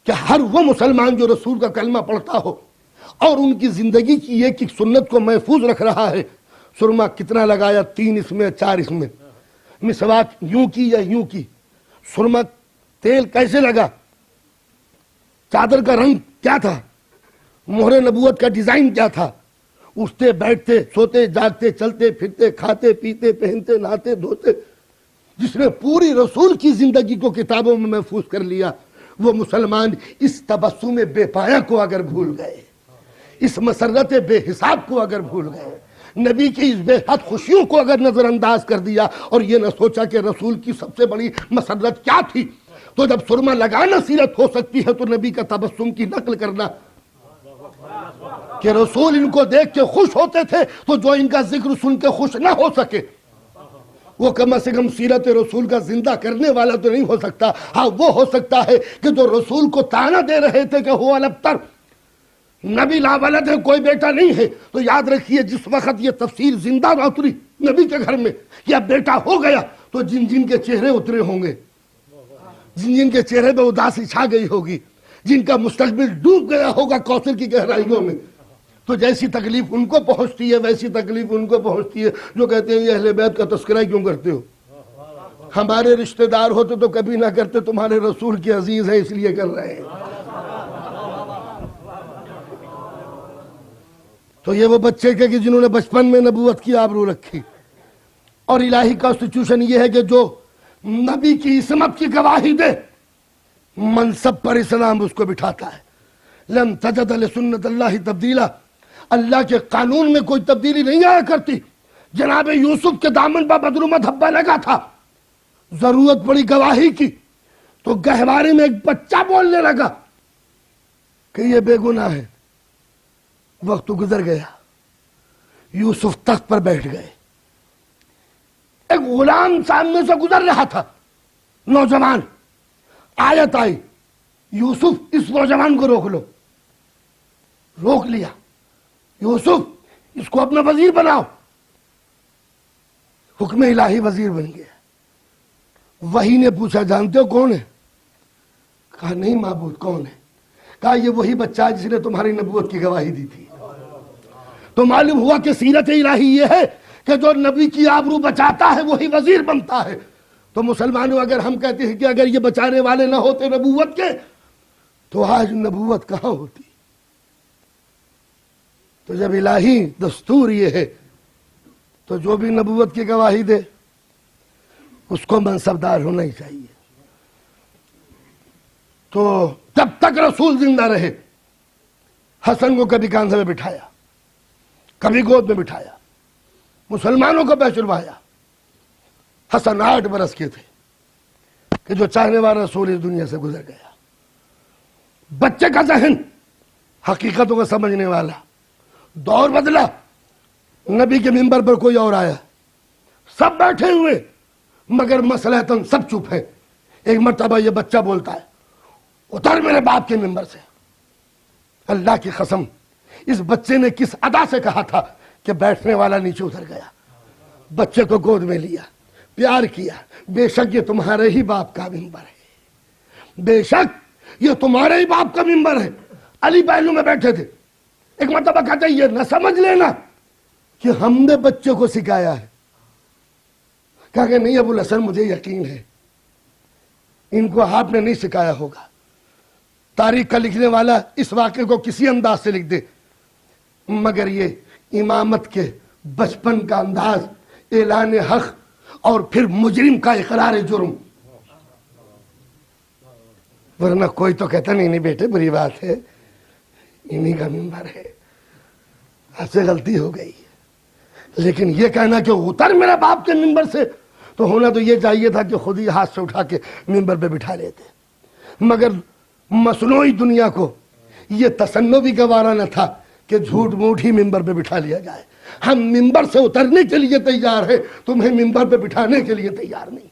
کہ ہر وہ مسلمان جو رسول کا کلمہ پڑھتا ہو اور ان کی زندگی کی ایک ایک سنت کو محفوظ رکھ رہا ہے. سرما کتنا لگایا؟ 3 اس میں 4 اس میں. مسواک یوں کی یا یوں کی. سرما تیل کیسے لگا؟ چادر کا رنگ کیا تھا؟ مہر نبوت کا ڈیزائن کیا تھا؟ اٹھتے بیٹھتے سوتے جاگتے چلتے پھرتے کھاتے پیتے پہنتے نہاتے دھوتے، جس نے پوری رسول کی زندگی کو کتابوں میں محفوظ کر لیا، وہ مسلمان اس تبسم بے پایا کو اگر بھول گئے، اس مسرت بے حساب کو اگر بھول گئے، نبی کی اس بے حد خوشیوں کو اگر نظر انداز کر دیا اور یہ نہ سوچا کہ رسول کی سب سے بڑی مسرت کیا تھی، تو جب سرما لگانا سیرت ہو سکتی ہے تو نبی کا تبسم کی نقل کرنا کہ رسول ان کو دیکھ کے خوش ہوتے تھے، تو جو ان کا ذکر سن کے خوش نہ ہو سکے وہ کم از کم سیرت رسول کا زندہ کرنے والا تو نہیں ہو سکتا. ہاں وہ ہو سکتا ہے کہ جو رسول کو طعنہ دے رہے تھے کہ ہو الابتر، نبی لا ولد ہے، کوئی بیٹا نہیں ہے، تو یاد رکھیے جس وقت یہ تفسیر زندہ نہ اتری نبی کے گھر میں یا بیٹا ہو گیا تو جن جن کے چہرے اترے ہوں گے، جن جن کے چہرے پہ اداسی چھا گئی ہوگی، جن کا مستقبل ڈوب گیا ہوگا کوثر کی گہرائیوں میں، تو جیسی تکلیف ان کو پہنچتی ہے ویسی تکلیف ان کو پہنچتی ہے جو کہتے ہیں یہ اہل بیت کا تذکرہ کیوں کرتے ہو؟ ہمارے رشتہ دار ہوتے تو کبھی نہ کرتے، تمہارے رسول کے عزیز ہیں اس لیے کر رہے ہیں. تو یہ وہ بچے کہ جنہوں نے بچپن میں نبوت کی آبرو رکھی. اور الہی کانسٹیٹیوشن یہ ہے کہ جو نبی کی عصمت کی گواہی دے منصب پر اسلام اس کو بٹھاتا ہے. لن تجد لسنت اللہ تبدیلا، اللہ کے قانون میں کوئی تبدیلی نہیں آیا کرتی. جناب یوسف کے دامن پر بدر دھبا لگا تھا، ضرورت پڑی گواہی کی تو گہوارے میں ایک بچہ بولنے لگا کہ یہ بے گناہ ہے. وقت گزر گیا، یوسف تخت پر بیٹھ گئے، ایک غلام سامنے سے گزر رہا تھا، نوجوان. آیت آئی یوسف اس نوجوان کو روک لو. روک لیا. یوسف اس کو اپنا وزیر بناؤ. حکم الہی وزیر بن گیا. وحی نے پوچھا جانتے ہو کون ہے؟ کہا نہیں معبود کون ہے؟ کہا یہ وہی بچہ ہے جس نے تمہاری نبوت کی گواہی دی تھی. تو معلوم ہوا کہ سیرت الہی یہ ہے کہ جو نبی کی آبرو بچاتا ہے وہی وزیر بنتا ہے. تو مسلمانوں اگر ہم کہتے ہیں کہ اگر یہ بچانے والے نہ ہوتے نبوت کے تو آج نبوت کہاں ہوتی؟ تو جب الہی دستور یہ ہے تو جو بھی نبوت کی گواہی دے اس کو منصبدار ہونا ہی چاہیے. تو جب تک رسول زندہ رہے حسن کو کبھی کاندھے میں بٹھایا، کبھی گود میں بٹھایا، مسلمانوں کو پہچلوایا. حسن 8 برس کے تھے کہ جو چاہنے والا رسول اس دنیا سے گزر گیا. بچے کا ذہن حقیقتوں کو سمجھنے والا. دور بدلا، نبی کے منبر پر کوئی اور آیا، سب بیٹھے ہوئے مگر مصلحتاً سب چپ ہیں. ایک مرتبہ یہ بچہ بولتا ہے اتر میرے باپ کے منبر سے. اللہ کی قسم اس بچے نے کس ادا سے کہا تھا کہ بیٹھنے والا نیچے اتر گیا. بچے کو گود میں لیا، پیار کیا. بے شک یہ تمہارے ہی باپ کا منبر ہے، بے شک یہ تمہارے ہی باپ کا منبر ہے. علی پہلو میں بیٹھے تھے. ایک مرتبہ کہتے یہ نہ سمجھ لینا کہ ہم نے بچے کو سکھایا ہے. کہا کہ نہیں ابو الحسن مجھے یقین ہے ان کو آپ نے نہیں سکھایا ہوگا. تاریخ کا لکھنے والا اس واقعے کو کسی انداز سے لکھ دے مگر یہ امامت کے بچپن کا انداز، اعلان حق اور پھر مجرم کا اقرار جرم. ورنہ کوئی تو کہتا نہیں بیٹے بری بات ہے انہی کا منبر ہے، ایسے غلطی ہو گئی. لیکن یہ کہنا کہ اتر میرے باپ کے منبر سے، تو ہونا تو یہ چاہیے تھا کہ خود ہی ہاتھ سے اٹھا کے منبر پہ بٹھا لیتے. مگر مصنوعی دنیا کو یہ تصنع بھی گوارا نہ تھا کہ جھوٹ موٹ ہی منبر پہ بٹھا لیا جائے. ہم منبر سے اترنے کے لیے تیار ہیں، تمہیں منبر پہ بٹھانے کے لیے تیار نہیں.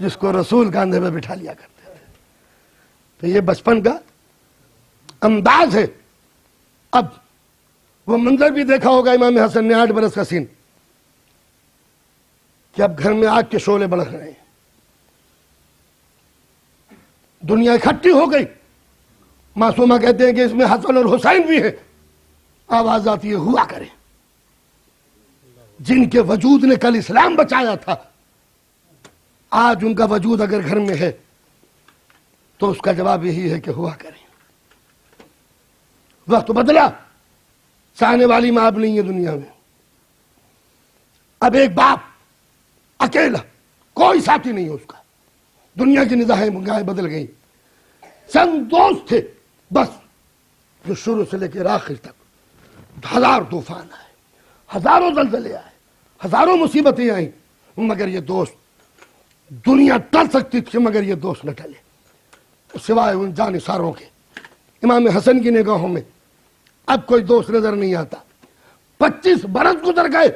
جس کو رسول کاندھے پہ بٹھا لیا کرتے تھے. تو یہ بچپن کا انداز ہے. اب وہ منظر بھی دیکھا ہوگا امام حسن نے 8 برس کا سین کہ اب گھر میں آگ کے شعلے بڑھ رہے ہیں. دنیا اکٹھی ہو گئی. معصومہ کہتے ہیں کہ اس میں حسن اور حسین بھی ہیں. آواز آتی ہے ہوا کریں. جن کے وجود نے کل اسلام بچایا تھا آج ان کا وجود اگر گھر میں ہے تو اس کا جواب یہی ہے کہ ہوا کریں. وقت بدلا, چاہنے والی ماں اب نہیں ہے دنیا میں. اب ایک باپ اکیلا, کوئی ساتھی نہیں ہے اس کا. دنیا کی نگاہیں بدل گئی. چند دوست تھے بس جو شروع سے لے کے آخر تک. ہزار طوفان آئے, ہزاروں زلزلے آئے, ہزاروں مصیبتیں آئیں, مگر یہ دوست, دنیا ٹل سکتی تھی مگر یہ دوست نہ ٹلے سوائے ان جانثاروں کے. امام حسن کی نگاہوں میں اب کوئی دوست نظر نہیں آتا. 25 برس گزر گئے,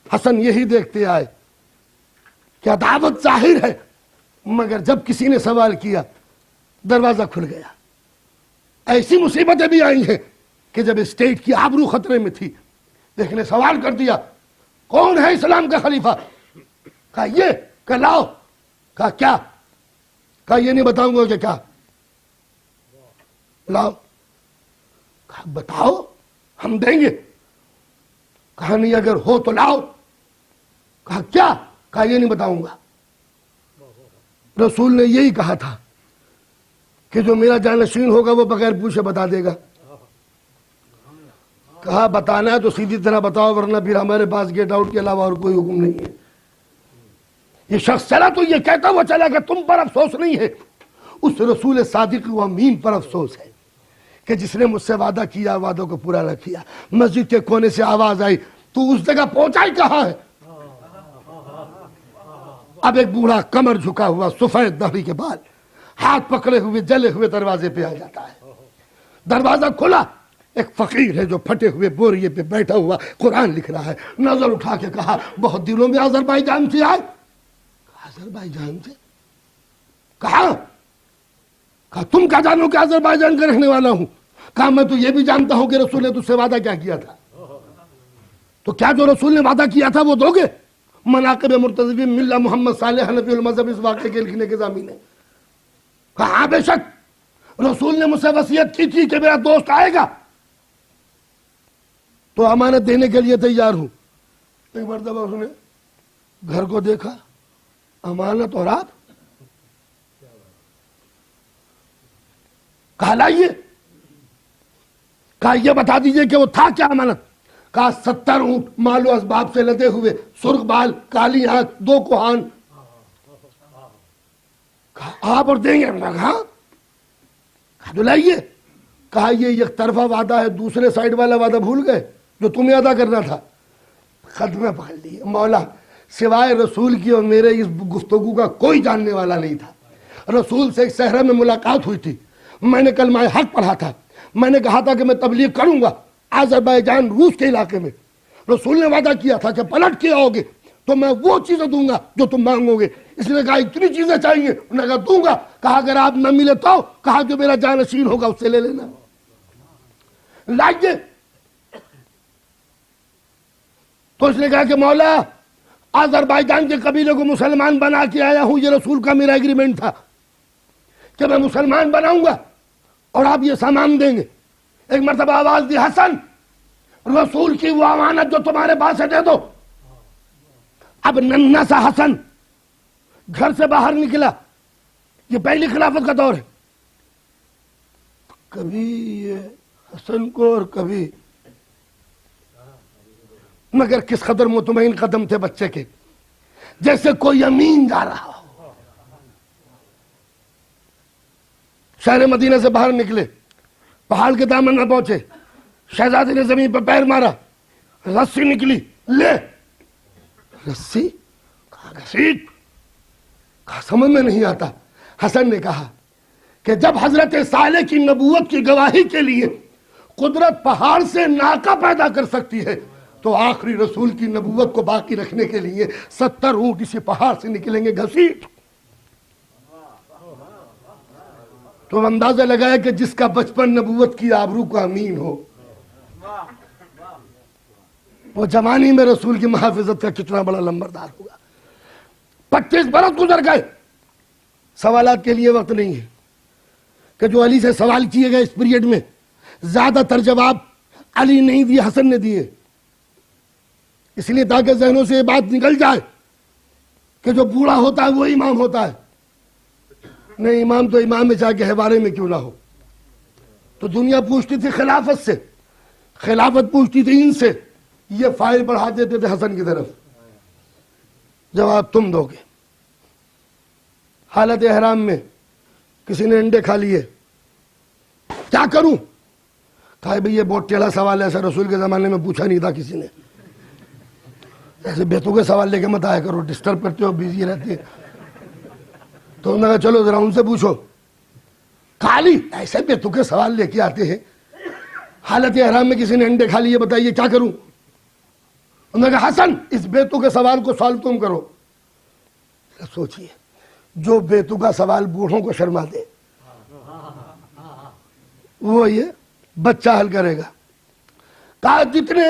حسن یہی دیکھتے آئے کہ عداوت ظاہر ہے, مگر جب کسی نے سوال کیا دروازہ کھل گیا. ایسی مصیبتیں بھی آئی ہیں کہ جب اسٹیٹ کی آبرو خطرے میں تھی ایک نے سوال کر دیا کون ہے اسلام کا خلیفہ؟ کہا یہ. کہا لاؤ. کہا کیا؟ کہا یہ نہیں بتاؤں گا کہ کیا. لاؤ. کہا بتاؤ ہم دیں گے. کہا نہیں اگر ہو تو لاؤ. کہا کیا؟ کہا یہ نہیں بتاؤں گا. رسول نے یہی کہا تھا کہ جو میرا جانشین ہوگا وہ بغیر پوچھے بتا دے گا. کہا بتانا ہے تو سیدھی طرح بتاؤ ورنہ پھر ہمارے پاس گیٹ آؤٹ کے علاوہ اور کوئی حکم نہیں ہے. یہ شخص چلا تو یہ کہتا ہوا چلا کہ تم پر افسوس نہیں ہے, اس رسول صادق و امین پر افسوس ہے کہ جس نے مجھ سے وعدہ کیا وعدوں کو پورا نہ کیا. مسجد کے کونے سے آواز آئی تو اس جگہ پہنچا ہی کہاں ہے؟ اب ایک بوڑھا کمر جھکا ہوا سفید داڑھی کے بال ہاتھ پکڑے ہوئے جلے ہوئے دروازے پہ آ جاتا ہے. دروازہ کھلا, ایک فقیر ہے جو پھٹے ہوئے بوریے پہ بیٹھا ہوا قرآن لکھ رہا ہے. نظر اٹھا کے کہا بہت دنوں میں آذربائیجان سے آئے. آذربائیجان سے؟ کہا تم کیا جانو کہ آذربائیجان کا رہنے والا ہوں؟ کہا میں تو یہ بھی جانتا ہوں کہ رسول نے تجھ سے وعدہ کیا کیا تھا. تو کیا جو رسول نے وعدہ کیا تھا وہ دو گے؟ مناقب مرتضوی ملا محمد صالح حنفی المذہب اس واقعے کے لکھنے کے ضامن ہے. کہا ہاں بے شک رسول نے مجھ سے وصیت کی تھی کہ میرا دوست آئے گا تو امانت دینے کے لیے تیار ہوں. ایک مرتبہ اس نے گھر کو دیکھا, امانت اور آپ. کہا لائیے. کہا یہ بتا دیجئے کہ وہ تھا کیا امانت. کہا 70 اونٹ مال و اسباب سے لدے ہوئے, سرخ بال, کالی آنکھ, 2 کوہان. کہا آپ اور دیں گے؟ کہا تو لائیے. کہا یہ ایک طرفہ وعدہ ہے, دوسرے سائڈ والا وعدہ بھول گئے جو تمہیں ادا کرنا تھا. قدمیں پکڑ لیے. مولا سوائے رسول کی اور میرے اس گفتگو کا کوئی جاننے والا نہیں تھا. رسول سے ایک صحرا میں ملاقات ہوئی تھی, میں نے کلمہ حق پڑھا تھا, میں نے کہا تھا کہ میں تبلیغ کروں گا آذربائیجان روس کے علاقے میں. رسول نے وعدہ کیا تھا کہ پلٹ کے آؤ گے تو میں وہ چیزیں دوں گا جو تم مانگو گے. اس نے کہا اتنی چیزیں چاہیے, انہوں نے کہا دوں گا. کہا اگر آپ نہ ملے تو کہا جو میرا جانشین ہوگا اس سے لے لینا. لائیے. تو اس نے کہا کہ مولا آذربائیجان کے قبیلے کو مسلمان بنا کے آیا ہوں, یہ رسول کا میرا ایگریمنٹ تھا کہ میں مسلمان بناؤں گا اور آپ یہ سامان دیں گے. ایک مرتبہ آواز دی حسن رسول کی وہ امانت جو تمہارے پاس ہے دے دو. اب ننھا سا حسن گھر سے باہر نکلا, یہ پہلی خلافت کا دور ہے. کبھی یہ حسن کو اور کبھی, مگر کس قدر مطمئن قدم تھے بچے کے, جیسے کوئی امین جا رہا ہو. شہر مدینہ سے باہر نکلے, پہاڑ کے دامن میں پہنچے, شہزادے نے زمین پر پیر مارا, رسی نکلی, لے. رسی؟ کہا گھسیٹ. کہا سمجھ میں نہیں آتا. حسن نے کہا کہ جب حضرت صالح کی نبوت کی گواہی کے لیے قدرت پہاڑ سے ناکہ پیدا کر سکتی ہے تو آخری رسول کی نبوت کو باقی رکھنے کے لیے 70 اونٹ اسی پہاڑ سے نکلیں گے گھسیٹ. تو اندازہ لگایا کہ جس کا بچپن نبوت کی آبرو کا امین ہو وہ جوانی میں رسول کی محافظت کا کتنا بڑا لمبردار ہوگا. 25 برس گزر گئے, سوالات کے لیے وقت نہیں ہے. کہ جو علی سے سوال کیے گئے اس پیریڈ میں زیادہ تر جواب علی نہیں دیے، حسن نے دیے، اس لیے تاکہ ذہنوں سے یہ بات نکل جائے کہ جو بوڑھا ہوتا ہے وہ امام ہوتا ہے. نہیں، امام تو امام ہے چاہے گہوارے میں کیوں نہ ہو. تو دنیا پوچھتی تھی خلافت سے، خلافت پوچھتی تھی ان سے، یہ فائل بڑھا دیتے تھے حسن کی طرف. جواب تم دو گے. حالت احرام میں کسی نے انڈے کھا لیے، کیا کروں؟ کہا بھئی یہ بہت ٹیڑھا سوال ہے، ایسا رسول کے زمانے میں پوچھا نہیں تھا کسی نے. ایسے بیتوں کے سوال لے کے مت آیا کرو، ڈسٹرب کرتے ہو، بیزی رہتے ہیں. تو انہوں نے کہا چلو ذرا ان سے پوچھو. خالی ایسے بیتوں کے سوال لے کے آتے ہیں. حالت احرام میں کسی نے انڈے کھا لیے، بتائیے کیا کروں؟ انہوں نے کہا حسن اس بیتوں کے سوال کو سالو تم کرو. سوچئے، جو بیتوں کا سوال بوڑھوں کو شرما دے وہ یہ بچہ حل کرے گا. کہا جتنے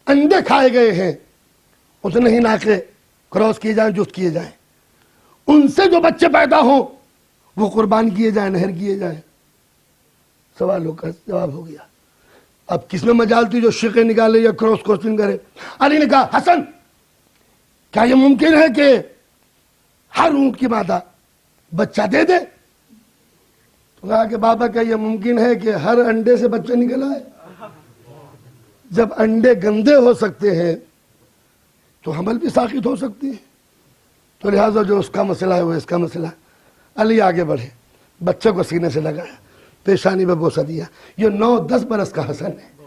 انڈے کھائے گئے ہیں اتنے ہی ناکے کراس کیے جائیں، جست کیے جائیں. ان سے جو بچے پیدا ہوں وہ قربان کیے جائیں، نہر کیے جائیں. سوالوں کا جواب ہو گیا. اب کس میں مجال تھی جو شقے نکالے یا کراس کوسچن کرے؟ علی نے کہا حسن کیا یہ ممکن ہے کہ ہر اونٹ کی مادہ بچہ دے دے؟ کہا کہ بابا کیا یہ ممکن ہے کہ ہر انڈے سے بچہ نکل آئے؟ جب انڈے گندے ہو سکتے ہیں تو حمل بھی ساقط ہو سکتی ہے. تو لہٰذا جو اس کا مسئلہ ہے وہ اس کا مسئلہ ہے. علی آگے بڑھے، بچے کو سینے سے لگایا، پیشانی پہ بوسہ دیا. یہ 9-10 برس کا حسن ہے.